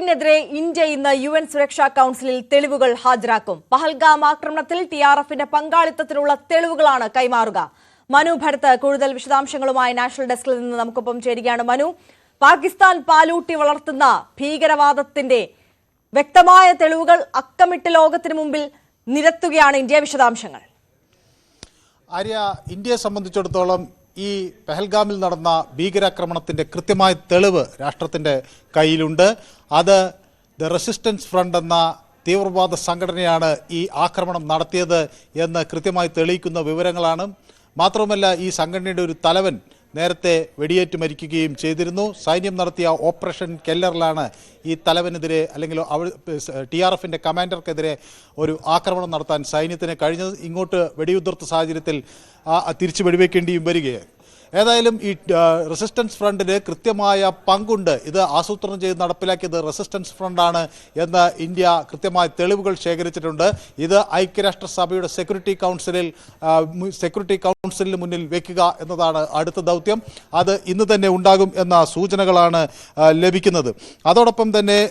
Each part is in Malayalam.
TRFിനെതിരെ ഇന്ത്യ ഇന്ന് UN സുരക്ഷാ കൗൺസിലിൽ തെളിവുകൾ ഹാജരാക്കും. പഹൽഗാം ആക്രമണത്തിൽ TRFിന്റെ പങ്കാളിത്തത്തിലുള്ള തെളിവുകളാണ് കൈമാറുക. മനു ഭരത് കൂടുതൽ വിശദാംശങ്ങളുമായി നാഷണൽ ഡെസ്കിൽ നിന്ന് നമുക്കൊപ്പം ചേരുകയാണ്. മനു, പാകിസ്ഥാൻ പാലൂട്ടി വളർത്തുന്ന ഭീകരവാദത്തിന്റെ വ്യക്തമായ തെളിവുകൾ അക്കമിട്ട് ലോകത്തിന് മുമ്പിൽ നിരത്തുകയാണ് ഇന്ത്യ. വിശദാംശങ്ങൾ. ആര്യ, ഇന്ത്യയെ സംബന്ധിച്ചിടത്തോളം ഈ പെഹൽഗാമിൽ നടന്ന ഭീകരാക്രമണത്തിന്റെ കൃത്യമായ തെളിവ് രാഷ്ട്രത്തിന്റെ കയ്യിലുണ്ട്. അത് ദ റെസിസ്റ്റൻസ് ഫ്രണ്ട് എന്ന തീവ്രവാദ സംഘടനയാണ് ഈ ആക്രമണം നടത്തിയത് എന്ന് കൃത്യമായി തെളിയിക്കുന്ന വിവരങ്ങളാണ്. മാത്രമല്ല, ഈ സംഘടനയുടെ ഒരു തലവൻ നേരത്തെ വെടിയേറ്റ് മരിക്കുകയും ചെയ്തിരുന്നു. സൈന്യം നടത്തിയ ഓപ്പറേഷൻ കെല്ലറിലാണ് ഈ തലവനെതിരെ അല്ലെങ്കിൽ TRFിൻ്റെ കമാൻഡർക്കെതിരെ ഒരു ആക്രമണം നടത്താൻ സൈന്യത്തിന് കഴിഞ്ഞത്. ഇങ്ങോട്ട് വെടിയുതിർത്ത സാഹചര്യത്തിൽ തിരിച്ചു വെടിവെക്കേണ്ടിയും വരികയാണ്. ഏതായാലും ഈ റെസിസ്റ്റൻസ് ഫ്രണ്ടിന് കൃത്യമായ പങ്കുണ്ട്. ഇത് ആസൂത്രണം ചെയ്ത് നടപ്പിലാക്കിയത് റെസിസ്റ്റൻസ് ഫ്രണ്ടാണ് എന്ന് ഇന്ത്യ കൃത്യമായ തെളിവുകൾ ശേഖരിച്ചിട്ടുണ്ട്. ഇത് ഐക്യരാഷ്ട്രസഭയുടെ സെക്യൂരിറ്റി കൗൺസിലിന് മുന്നിൽ വെക്കുക എന്നതാണ് അടുത്ത ദൗത്യം. അത് ഇന്ന് തന്നെ ഉണ്ടാകും എന്ന സൂചനകളാണ് ലഭിക്കുന്നത്. അതോടൊപ്പം തന്നെ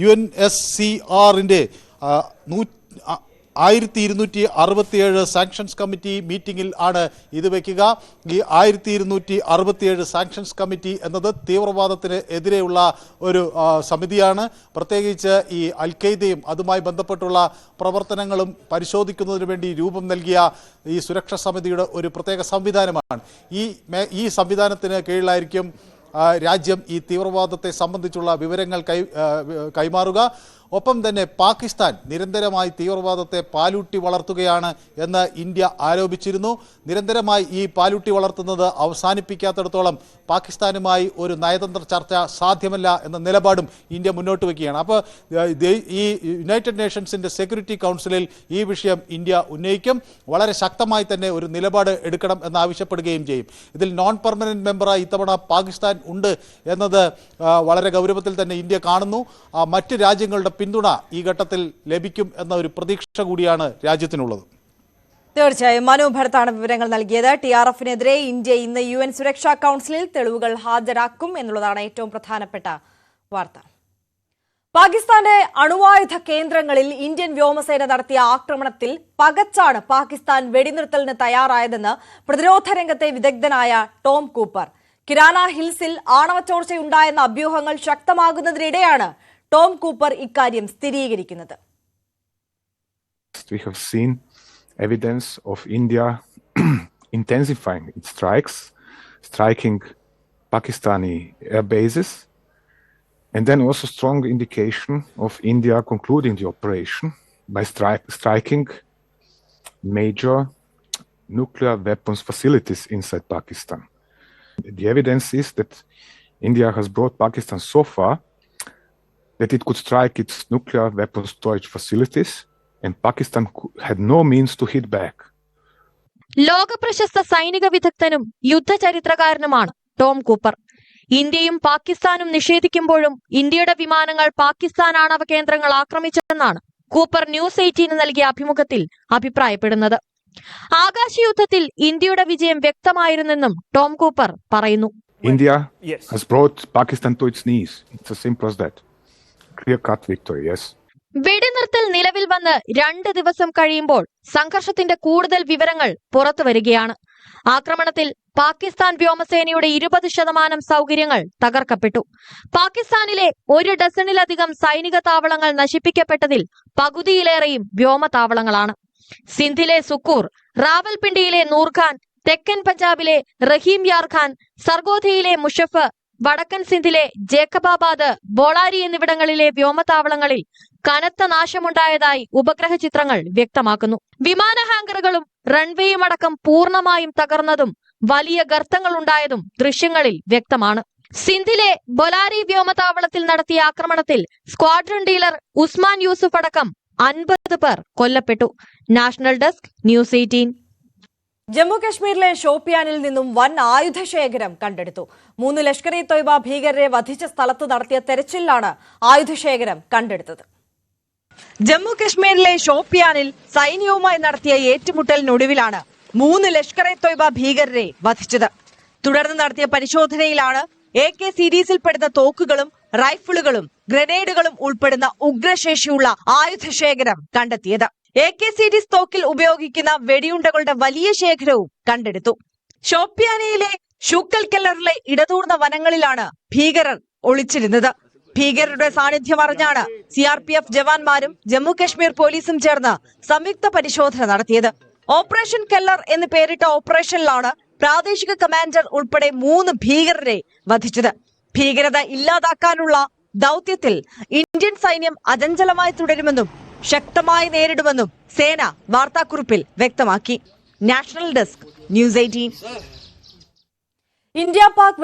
UNSCRന്റെ 1267 സാങ്ഷൻസ് കമ്മിറ്റി മീറ്റിംഗിൽ ആണ് ഇത് വയ്ക്കുക. ഈ 1267 സാങ്ഷൻസ് കമ്മിറ്റി എന്നത് തീവ്രവാദത്തിന് എതിരെയുള്ള ഒരു സമിതിയാണ്. പ്രത്യേകിച്ച് ഈ അൽ-ഖയ്ദയും അതുമായി ബന്ധപ്പെട്ടുള്ള പ്രവർത്തനങ്ങളും പരിശോധിക്കുന്നതിന് വേണ്ടി രൂപം നൽകിയ ഈ സുരക്ഷാ സമിതിയുടെ ഒരു പ്രത്യേക സംവിധാനമാണ്. ഈ സംവിധാനത്തിന് കീഴിലായിരിക്കും രാജ്യം ഈ തീവ്രവാദത്തെ സംബന്ധിച്ചുള്ള വിവരങ്ങൾ കൈമാറുക. ഒപ്പം തന്നെ പാകിസ്ഥാൻ നിരന്തരമായി തീവ്രവാദത്തെ പാലൂട്ടി വളർത്തുകയാണ് എന്ന് ഇന്ത്യ ആരോപിച്ചിരുന്നു. നിരന്തരമായി ഈ പാലൂട്ടി വളർത്തുന്നത് അവസാനിപ്പിക്കാത്തിടത്തോളം പാകിസ്ഥാനുമായി ഒരു നയതന്ത്ര ചർച്ച സാധ്യമല്ല എന്ന നിലപാടും ഇന്ത്യ മുന്നോട്ട് വയ്ക്കുകയാണ്. അപ്പോൾ ഈ യുണൈറ്റഡ് നേഷൻസിൻ്റെ സെക്യൂരിറ്റി കൗൺസിലിൽ ഈ വിഷയം ഇന്ത്യ ഉന്നയിക്കും. വളരെ ശക്തമായി തന്നെ ഒരു നിലപാട് എടുക്കണം എന്നാവശ്യപ്പെടുകയും ചെയ്യും. ഇതിൽ നോൺ പെർമനന്റ് മെമ്പറായി ഇത്തവണ പാകിസ്ഥാൻ ഉണ്ട് എന്നത് വളരെ ഗൗരവത്തിൽ തന്നെ ഇന്ത്യ കാണുന്നു. മറ്റ് രാജ്യങ്ങളുടെ പിന്തുണ ഈ ഘട്ടത്തിൽ ലഭിക്കും എന്ന ഒരു പ്രതീക്ഷ കൂടിയാണ് രാജ്യത്തിനുള്ളത്. തീർച്ചയായും മനു ഭരത്താണ് വിവരങ്ങൾ നൽകിയത്. TRFിനെതിരെ ഇന്ത്യ ഇന്ന് UN സുരക്ഷാ കൗൺസിലിൽ തെളിവുകൾ ഹാജരാക്കും എന്നുള്ളതാണ് ഏറ്റവും പ്രധാനപ്പെട്ട വാർത്ത. പാകിസ്ഥാന്റെ അണുവായുധ കേന്ദ്രങ്ങളിൽ ഇന്ത്യൻ വ്യോമസേന നടത്തിയ ആക്രമണത്തിൽ പകച്ചാണ് പാകിസ്ഥാൻ വെടിനിർത്തലിന് തയ്യാറായതെന്ന് പ്രതിരോധ രംഗത്തെ വിദഗ്ധനായ ടോം കൂപ്പർ. കിരാന ഹിൽസിൽ ആണവ ചോർച്ചയുണ്ടായെന്ന അഭ്യൂഹങ്ങൾ ശക്തമാകുന്നതിനിടെയാണ് ടോം കൂപ്പർ ഇക്കാര്യം സ്ഥിരീകരിക്കുന്നത്. We have seen evidence of India intensifying its strikes, striking Pakistani air bases, and then also strong indication of India concluding the operation by striking major nuclear weapons facilities inside Pakistan. The evidence is that India has brought Pakistan so far that it could strike its nuclear weapons storage facilities, and Pakistan had no means to hit back. ലോകപ്രശസ്ത സൈനിക വിദഗ്ധനും യുദ്ധചരിത്രകാരനുമാണ് ടോം കൂപ്പർ. ഇന്ത്യയും പാകിസ്ഥാനും നിഷേധിക്കുമ്പോഴും ഇന്ത്യയുടെ വിമാനങ്ങൾ പാകിസ്ഥാൻ ആണവ കേന്ദ്രങ്ങൾ ആക്രമിച്ചതെന്നാണ് കൂപ്പർ ന്യൂസ് 18 നൽകിയ അഭിമുഖത്തിൽ അഭിപ്രായപ്പെടുന്നത്. ആകാശയുദ്ധത്തിൽ ഇന്ത്യയുടെ വിജയം വ്യക്തമായിരുന്നെന്നും ടോം കൂപ്പർ പറയുന്നു. India has brought Pakistan to its knees. It's as simple as that. Clear-cut victory, yes. വെടിനിർത്തൽ നിലവിൽ വന്ന് 2 ദിവസം കഴിയുമ്പോൾ സംഘർഷത്തിന്റെ കൂടുതൽ വിവരങ്ങൾ പുറത്തു വരികയാണ്. ആക്രമണത്തിൽ പാകിസ്ഥാൻ വ്യോമസേനയുടെ 20% സൗകര്യങ്ങൾ തകർക്കപ്പെട്ടു. പാകിസ്ഥാനിലെ 1 ഡസണിലധികം സൈനിക താവളങ്ങൾ നശിപ്പിക്കപ്പെട്ടതിൽ പകുതിയിലേറെയും വ്യോമതാവളങ്ങളാണ്. സിന്ധിലെ സുക്കൂർ, റാവൽപിണ്ടിയിലെ നൂർഖാൻ, തെക്കൻ പഞ്ചാബിലെ റഹീം യാർ ഖാൻ, സർഗോധയിലെ മുഷഫ്, വടക്കൻ സിന്ധിലെ ജേക്കബാബാദ്, ബോളാരി എന്നിവിടങ്ങളിലെ വ്യോമതാവളങ്ങളിൽ കനത്ത നാശമുണ്ടായതായി ഉപഗ്രഹ ചിത്രങ്ങൾ വ്യക്തമാക്കുന്നു. വിമാന ഹാങ്കറുകളും റൺവേയും അടക്കം പൂർണ്ണമായും തകർന്നതും വലിയ ഗർത്തങ്ങൾ ഉണ്ടായതും ദൃശ്യങ്ങളിൽ വ്യക്തമാണ്. സിന്ധിലെ ബൊലാരി വ്യോമതാവളത്തിൽ നടത്തിയ ആക്രമണത്തിൽ സ്ക്വാഡ്രൺ ഡീലർ ഉസ്മാൻ യൂസുഫ് അടക്കം 50 പേർ കൊല്ലപ്പെട്ടു. National desk news 18. ജമ്മു കശ്മീരിലെ ഷോപ്പിയാനിൽ നിന്നും വൻ ആയുധശേഖരം കണ്ടെടുത്തു. 3 ലഷ്കർ-ഇ-തൊയ്ബ ഭീകരരെ വധിച്ച സ്ഥലത്ത് നടത്തിയ തെരച്ചിലിലാണ് ആയുധശേഖരം കണ്ടെടുത്തത്. ജമ്മു കശ്മീരിലെ ഷോപ്പിയാനിൽ സൈന്യവുമായി നടത്തിയ ഏറ്റുമുട്ടലിനൊടുവിലാണ് 3 ലഷ്കർ-ഇ-തൊയ്ബ ഭീകരരെ വധിച്ചത്. തുടർന്ന് നടത്തിയ പരിശോധനയിലാണ് AK സീരീസിൽപ്പെടുന്ന തോക്കുകളും റൈഫിളുകളും ഗ്രനേഡുകളും ഉൾപ്പെടുന്ന ഉഗ്രശേഷിയുള്ള ആയുധശേഖരം കണ്ടെത്തിയത്. AK-47 തോക്കിൽ ഉപയോഗിക്കുന്ന വെടിയുണ്ടകളുടെ വലിയ ശേഖരവും കണ്ടെടുത്തു. ഷോപ്പിയാനയിലെ ഷൂക്കൽ കെല്ലറിലെ ഇടതൂർന്ന വനങ്ങളിലാണ് ഭീകരർ ഒളിച്ചിരുന്നത്. ഭീകരരുടെ സാന്നിധ്യം അറിഞ്ഞാണ് CRPF ജവാന്മാരും ജമ്മു കശ്മീർ പോലീസും ചേർന്ന് സംയുക്ത പരിശോധന നടത്തിയത്. ഓപ്പറേഷൻ കെല്ലർ എന്ന് പേരിട്ട ഓപ്പറേഷനിലാണ് പ്രാദേശിക കമാൻഡർ ഉൾപ്പെടെ 3 ഭീകരരെ വധിച്ചത്. ഭീകരത ഇല്ലാതാക്കാനുള്ള ദൌത്യത്തിൽ ഇന്ത്യൻ സൈന്യം അചഞ്ചലമായി തുടരുമെന്നും ശക്തമായി നേരിടുമെന്നും സേന വാർത്താക്കുറിപ്പിൽ വ്യക്തമാക്കി. National desk, News 18. India Pak